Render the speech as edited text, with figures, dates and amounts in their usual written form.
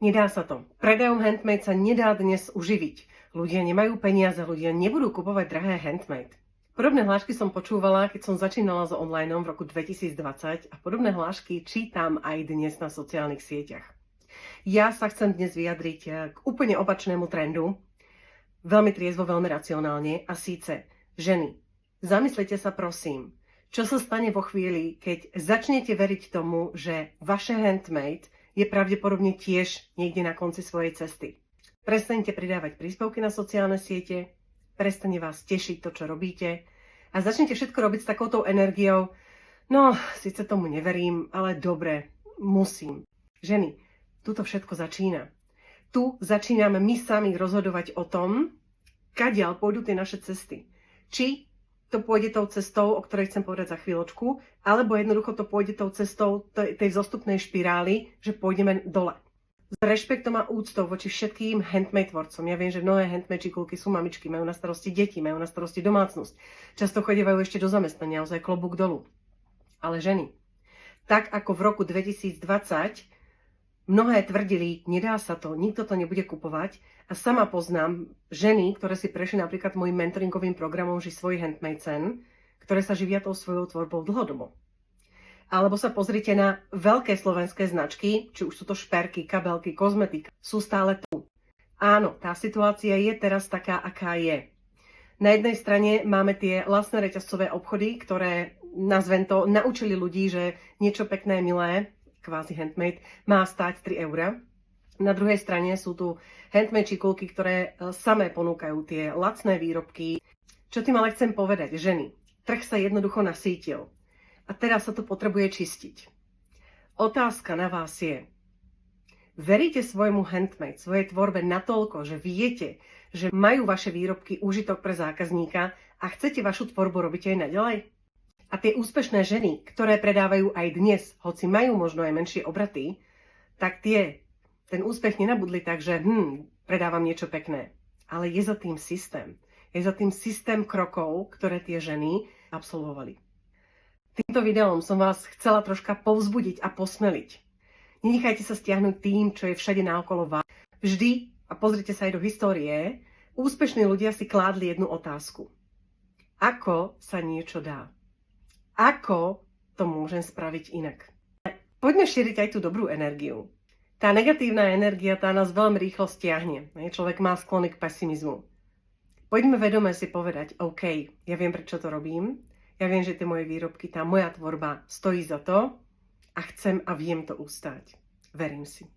Nedá sa to. Predajom handmade sa nedá dnes uživiť. Ľudia nemajú peniaze, ľudia nebudú kupovať drahé handmade. Podobné hlášky som počúvala, keď som začínala s online v roku 2020 a podobné hlášky čítam aj dnes na sociálnych sieťach. Ja sa chcem dnes vyjadriť k úplne opačnému trendu, veľmi triezvo, veľmi racionálne, a síce ženy. Zamyslite sa prosím, čo sa stane vo chvíli, keď začnete veriť tomu, že vaše handmade je pravdepodobne tiež niekde na konci svojej cesty. Prestaňte pridávať príspevky na sociálne siete, prestane vás tešiť to, čo robíte a začnete všetko robiť s takoutou energiou. No, síce tomu neverím, ale dobre, musím. Ženy, tuto všetko začína. Tu začíname my sami rozhodovať o tom, kadiaľ pôjdu tie naše cesty. Či to pôjde tou cestou, o ktorej chcem povedať za chvíľočku, alebo jednoducho to pôjde tou cestou tej vzostupnej špirály, že pôjdeme dole. S rešpektom a úctou voči všetkým handmade tvorcom. Ja viem, že mnohé handmade čikulky sú mamičky, majú na starosti deti, majú na starosti domácnosť. Často chodievajú ešte do zamestnania, ozaj klobúk dolu. Ale ženy, tak ako v roku 2020 mnohé tvrdili, nedá sa to, nikto to nebude kupovať. A sama poznám ženy, ktoré si prešli napríklad môjim mentoringovým programom Ži svoj handmade sen, ktoré sa živia tou svojou tvorbou dlhodobo. Alebo sa pozrite na veľké slovenské značky, či už sú to šperky, kabelky, kozmetika, sú stále tu. Áno, tá situácia je teraz taká, aká je. Na jednej strane máme tie lacné reťazcové obchody, ktoré, nazvem to, naučili ľudí, že niečo pekné, milé, kvázi handmade, má stáť 3 €. Na druhej strane sú tu handmade čikulky, ktoré samé ponúkajú tie lacné výrobky. Čo tým ale chcem povedať, ženy? Trh sa jednoducho nasítil. A teraz sa to potrebuje čistiť. Otázka na vás je, veríte svojmu handmade, svojej tvorbe natoľko, že viete, že majú vaše výrobky úžitok pre zákazníka a chcete vašu tvorbu robiť aj naďalej? A tie úspešné ženy, ktoré predávajú aj dnes, hoci majú možno aj menšie obraty, tak ten úspech nenabudli tak, že predávam niečo pekné. Ale je za tým systém. Je za tým systém krokov, ktoré tie ženy absolvovali. Týmto videom som vás chcela troška povzbudiť a posmeliť. Nenechajte sa stiahnuť tým, čo je všade naokolo vás. Vždy, a pozrite sa aj do histórie, úspešní ľudia si kládli jednu otázku. Ako sa niečo dá? Ako to môžem spraviť inak? Poďme šíriť aj tú dobrú energiu. Tá negatívna energia, tá nás veľmi rýchlo stiahne. Človek má sklony k pesimizmu. Poďme vedome si povedať, OK, ja viem, prečo to robím. Ja viem, že tie moje výrobky, tá moja tvorba stojí za to a chcem a viem to ustáť. Verím si.